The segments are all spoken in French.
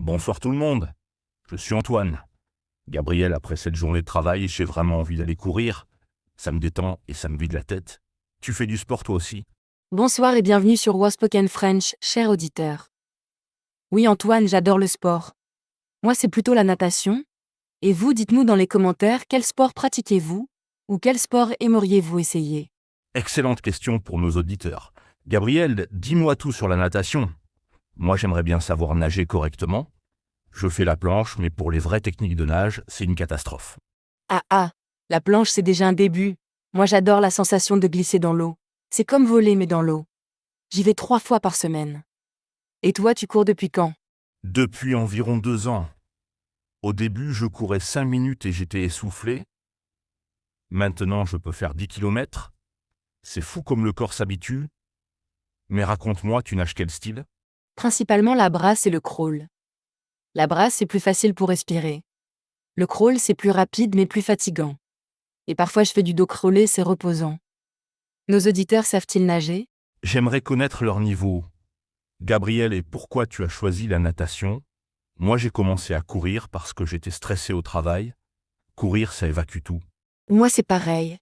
Bonsoir tout le monde, je suis Antoine. Gabriel, après cette journée de travail, j'ai vraiment envie d'aller courir. Ça me détend et ça me vide la tête. Tu fais du sport toi aussi? Bonsoir et bienvenue sur Waspoken French, cher auditeur. Oui Antoine, j'adore le sport. Moi c'est plutôt la natation. Et vous, dites-nous dans les commentaires quel sport pratiquez-vous ou quel sport aimeriez-vous essayer. Excellente question pour nos auditeurs. Gabriel, dis-moi tout sur la natation. Moi j'aimerais bien savoir nager correctement. Je fais la planche, mais pour les vraies techniques de nage, c'est une catastrophe. Ah, la planche c'est déjà un début. Moi j'adore la sensation de glisser dans l'eau. C'est comme voler mais dans l'eau. J'y vais 3 fois par semaine. Et toi, tu cours depuis quand? Depuis environ 2 ans. Au début, je courais 5 minutes et j'étais essoufflé. Maintenant, je peux faire 10 kilomètres. C'est fou comme le corps s'habitue. Mais raconte-moi, tu nages quel style? Principalement la brasse et le crawl. La brasse c'est plus facile pour respirer. Le crawl c'est plus rapide mais plus fatigant. Et parfois je fais du dos crawlé, c'est reposant. Nos auditeurs savent-ils nager? J'aimerais connaître leur niveau. Gabriel, et pourquoi tu as choisi la natation? Moi, j'ai commencé à courir parce que j'étais stressé au travail. Courir, ça évacue tout. Moi c'est pareil.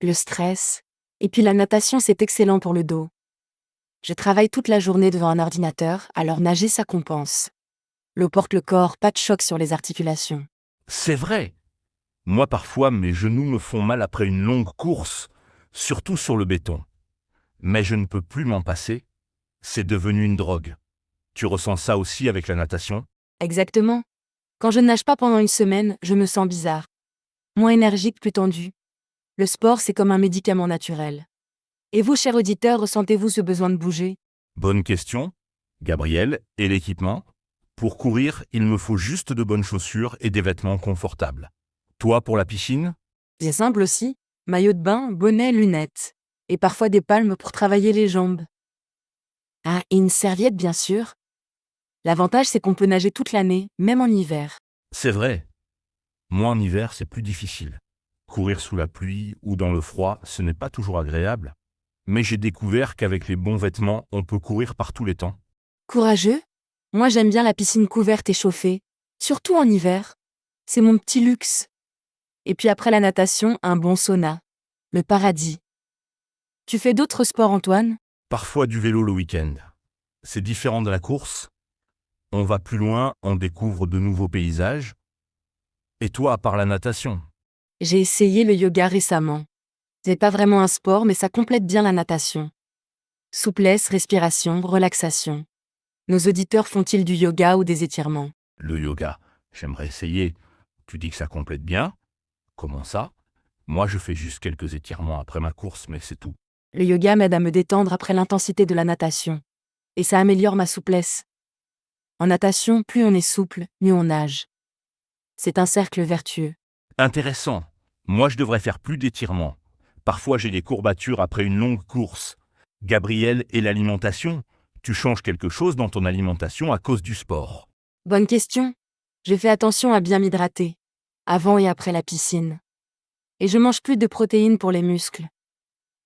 Le stress. Et puis la natation c'est excellent pour le dos. Je travaille toute la journée devant un ordinateur, alors nager ça compense. L'eau porte le corps, pas de choc sur les articulations. C'est vrai. Moi, parfois, mes genoux me font mal après une longue course, surtout sur le béton. Mais je ne peux plus m'en passer. C'est devenu une drogue. Tu ressens ça aussi avec la natation? Exactement. Quand je ne nage pas pendant une semaine, je me sens bizarre. Moins énergique, plus tendu. Le sport c'est comme un médicament naturel. Et vous, chers auditeurs, ressentez-vous ce besoin de bouger? Bonne question. Gabriel, et l'équipement? Pour courir, il me faut juste de bonnes chaussures et des vêtements confortables. Toi, pour la piscine? C'est simple aussi. Maillot de bain, bonnet, lunettes. Et parfois des palmes pour travailler les jambes. Ah, et une serviette bien sûr. L'avantage c'est qu'on peut nager toute l'année, même en hiver. C'est vrai. Moi, en hiver, c'est plus difficile. Courir sous la pluie ou dans le froid, ce n'est pas toujours agréable. Mais j'ai découvert qu'avec les bons vêtements, on peut courir par tous les temps. Courageux? Moi j'aime bien la piscine couverte et chauffée. Surtout en hiver. C'est mon petit luxe. Et puis après la natation, un bon sauna. Le paradis. Tu fais d'autres sports, Antoine? Parfois du vélo le week-end. C'est différent de la course. On va plus loin, on découvre de nouveaux paysages. Et toi, à part la natation? J'ai essayé le yoga récemment. C'est pas vraiment un sport, mais ça complète bien la natation. Souplesse, respiration, relaxation. Nos auditeurs font-ils du yoga ou des étirements? Le yoga, j'aimerais essayer. Tu dis que ça complète bien? Comment ça? Moi, je fais juste quelques étirements après ma course, mais c'est tout. Le yoga m'aide à me détendre après l'intensité de la natation. Et ça améliore ma souplesse. En natation, plus on est souple, mieux on nage. C'est un cercle vertueux. Intéressant. Moi, je devrais faire plus d'étirements. Parfois, j'ai des courbatures après une longue course. Gabriel, et l'alimentation? Tu changes quelque chose dans ton alimentation à cause du sport? Bonne question. Je fais attention à bien m'hydrater. Avant et après la piscine. Et je mange plus de protéines pour les muscles.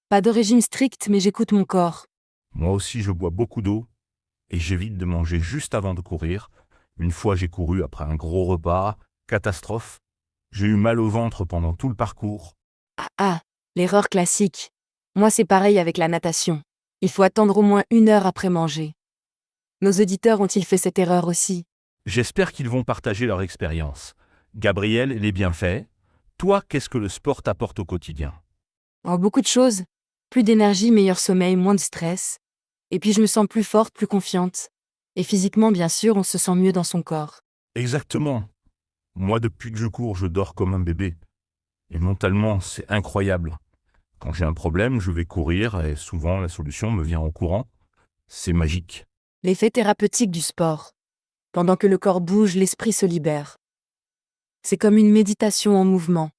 Pas de régime strict, mais j'écoute mon corps. Moi aussi, je bois beaucoup d'eau et j'évite de manger juste avant de courir. Une fois, j'ai couru après un gros repas. Catastrophe. J'ai eu mal au ventre pendant tout le parcours. Ah, l'erreur classique. Moi c'est pareil avec la natation. Il faut attendre au moins 1 heure après manger. Nos auditeurs ont-ils fait cette erreur aussi? J'espère qu'ils vont partager leur expérience. Gabriel, les bienfaits. Toi, qu'est-ce que le sport t'apporte au quotidien? En beaucoup de choses. Plus d'énergie, meilleur sommeil, moins de stress. Et puis je me sens plus forte, plus confiante. Et physiquement, bien sûr, on se sent mieux dans son corps. Exactement. Moi, depuis que je cours, je dors comme un bébé. Et mentalement, c'est incroyable. Quand j'ai un problème, je vais courir et souvent la solution me vient en courant. C'est magique. L'effet thérapeutique du sport. Pendant que le corps bouge, l'esprit se libère. C'est comme une méditation en mouvement.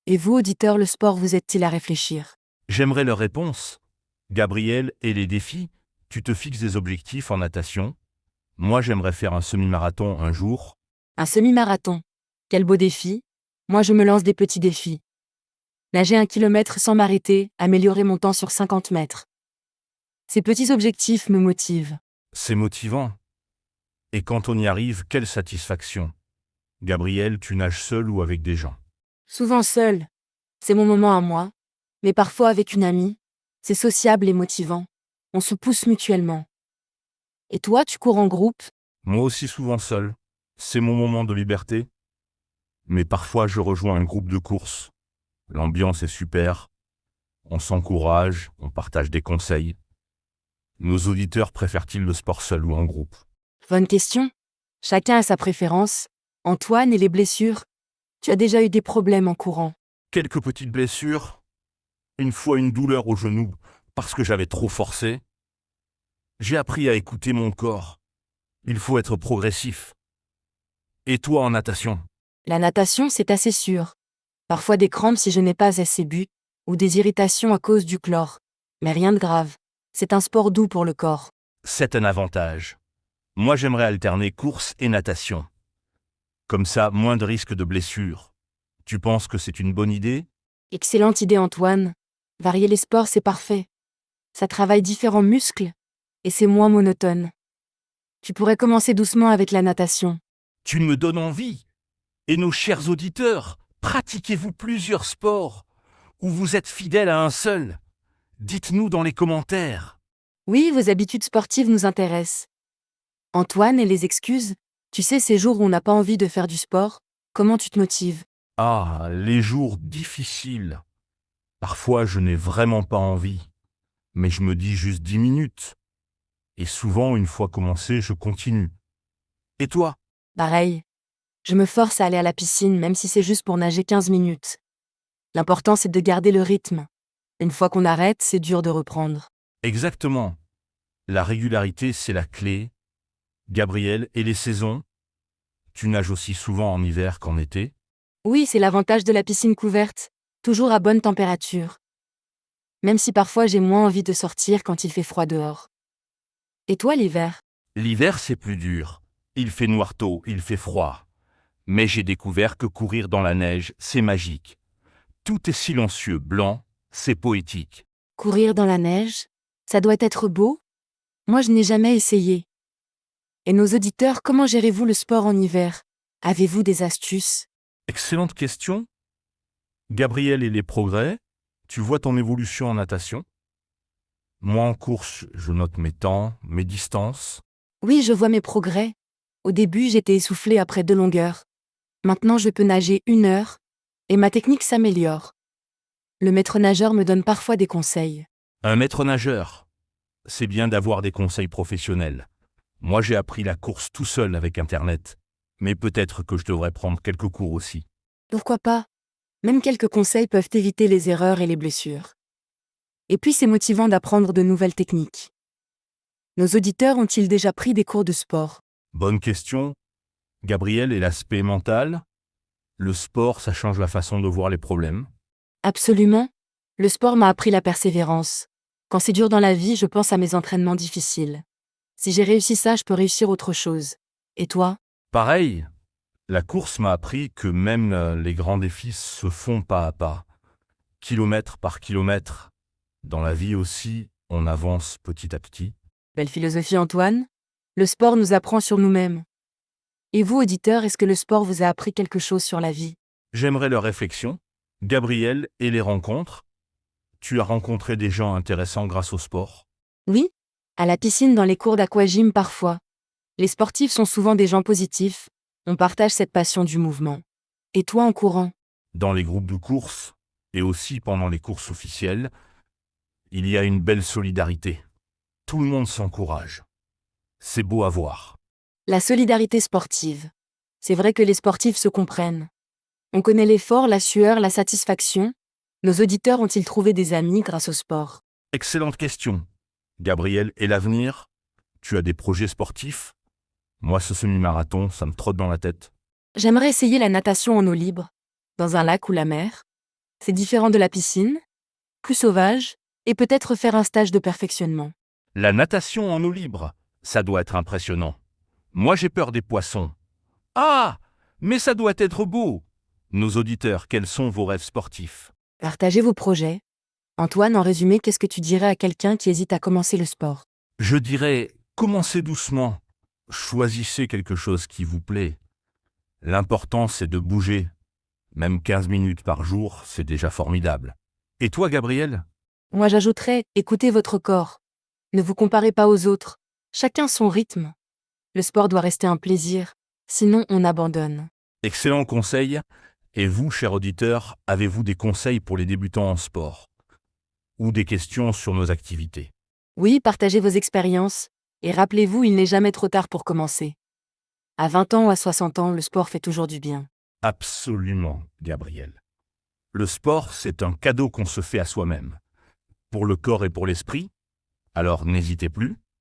Et vous, auditeurs, le sport vous aide-t-il à réfléchir? J'aimerais leur réponse. Gabriel, et les défis? Tu te fixes des objectifs en natation? Moi, j'aimerais faire un semi-marathon un jour. Un semi-marathon. Quel beau défi. Moi je me lance des petits défis. Nager 1 kilomètre sans m'arrêter, améliorer mon temps sur 50 mètres. Ces petits objectifs me motivent. C'est motivant. Et quand on y arrive, quelle satisfaction. Gabriel, tu nages seul ou avec des gens? Souvent seul. C'est mon moment à moi. Mais parfois avec une amie. C'est sociable et motivant. On se pousse mutuellement. Et toi, tu cours en groupe? Moi aussi souvent seul. C'est mon moment de liberté. Mais parfois je rejoins un groupe de course. L'ambiance est super. On s'encourage, on partage des conseils. Nos auditeurs préfèrent-ils le sport seul ou en groupe? Bonne question. Chacun a sa préférence. Antoine et les blessures. Tu as déjà eu des problèmes en courant. Quelques petites blessures. Une fois une douleur au genou parce que j'avais trop forcé. J'ai appris à écouter mon corps. Il faut être progressif. Et toi en natation? La natation, c'est assez sûr. Parfois des crampes si je n'ai pas assez bu, ou des irritations à cause du chlore. Mais rien de grave. C'est un sport doux pour le corps. C'est un avantage. Moi j'aimerais alterner course et natation. Comme ça, moins de risques de blessures. Tu penses que c'est une bonne idée? Excellente idée, Antoine. Varier les sports, c'est parfait. Ça travaille différents muscles, et c'est moins monotone. Tu pourrais commencer doucement avec la natation. Tu me donnes envie. Et nos chers auditeurs, pratiquez-vous plusieurs sports ou vous êtes fidèles à un seul? Dites-nous dans les commentaires. Oui, vos habitudes sportives nous intéressent. Antoine et les excuses? Tu sais, ces jours où on n'a pas envie de faire du sport, comment tu te motives? Ah, les jours difficiles. Parfois je n'ai vraiment pas envie, mais je me dis juste 10 minutes. Et souvent, une fois commencé, je continue. Et toi? Pareil. Je me force à aller à la piscine même si c'est juste pour nager 15 minutes. L'important c'est de garder le rythme. Une fois qu'on arrête, c'est dur de reprendre. Exactement. La régularité, c'est la clé. Gabriel, et les saisons? Tu nages aussi souvent en hiver qu'en été? Oui, c'est l'avantage de la piscine couverte. Toujours à bonne température. Même si parfois j'ai moins envie de sortir quand il fait froid dehors. Et toi l'hiver? L'hiver, c'est plus dur. Il fait noir tôt, il fait froid. Mais j'ai découvert que courir dans la neige, c'est magique. Tout est silencieux, blanc, c'est poétique. Courir dans la neige? Ça doit être beau? Moi je n'ai jamais essayé. Et nos auditeurs, comment gérez-vous le sport en hiver? Avez-vous des astuces? Excellente question. Gabriel, et les progrès? Tu vois ton évolution en natation? Moi, en course, je note mes temps, mes distances. Oui, je vois mes progrès. Au début, j'étais essoufflée après 2 longueurs. Maintenant, je peux nager 1 heure, et ma technique s'améliore. Le maître nageur me donne parfois des conseils. Un maître nageur. C'est bien d'avoir des conseils professionnels. Moi, j'ai appris la course tout seul avec Internet. Mais peut-être que je devrais prendre quelques cours aussi. Pourquoi pas? Même quelques conseils peuvent éviter les erreurs et les blessures. Et puis c'est motivant d'apprendre de nouvelles techniques. Nos auditeurs ont-ils déjà pris des cours de sport? Bonne question. Gabriel, et l'aspect mental? Le sport, ça change la façon de voir les problèmes. Absolument. Le sport m'a appris la persévérance. Quand c'est dur dans la vie, je pense à mes entraînements difficiles. Si j'ai réussi ça, je peux réussir autre chose. Et toi? Pareil, la course m'a appris que même les grands défis se font pas à pas, kilomètre par kilomètre. Dans la vie aussi, on avance petit à petit. Belle philosophie, Antoine. Le sport nous apprend sur nous-mêmes. Et vous, auditeurs, est-ce que le sport vous a appris quelque chose sur la vie? J'aimerais leur réflexion. Gabriel, et les rencontres? Tu as rencontré des gens intéressants grâce au sport? Oui, à la piscine, dans les cours d'aquagym parfois. Les sportifs sont souvent des gens positifs. On partage cette passion du mouvement. Et toi en courant? Dans les groupes de course, et aussi pendant les courses officielles, il y a une belle solidarité. Tout le monde s'encourage. C'est beau à voir. La solidarité sportive. C'est vrai que les sportifs se comprennent. On connaît l'effort, la sueur, la satisfaction. Nos auditeurs ont-ils trouvé des amis grâce au sport? Excellente question. Gabriel, et l'avenir? Tu as des projets sportifs? Moi, ce semi-marathon, ça me trotte dans la tête. J'aimerais essayer la natation en eau libre, dans un lac ou la mer. C'est différent de la piscine, plus sauvage, et peut-être faire un stage de perfectionnement. La natation en eau libre, ça doit être impressionnant. Moi, j'ai peur des poissons. Ah! Mais ça doit être beau! Nos auditeurs, quels sont vos rêves sportifs? Partagez vos projets. Antoine, en résumé, qu'est-ce que tu dirais à quelqu'un qui hésite à commencer le sport? Je dirais, commencez doucement. Choisissez quelque chose qui vous plaît. L'important, c'est de bouger. Même 15 minutes par jour, c'est déjà formidable. Et toi, Gabriel? Moi j'ajouterais, écoutez votre corps. Ne vous comparez pas aux autres. Chacun son rythme. Le sport doit rester un plaisir, sinon on abandonne. Excellent conseil. Et vous, cher auditeur, avez-vous des conseils pour les débutants en sport? Ou des questions sur nos activités? Oui, partagez vos expériences, et rappelez-vous, il n'est jamais trop tard pour commencer. À 20 ans ou à 60 ans, le sport fait toujours du bien. Absolument, Gabriel. Le sport, c'est un cadeau qu'on se fait à soi-même, pour le corps et pour l'esprit. Alors n'hésitez plus,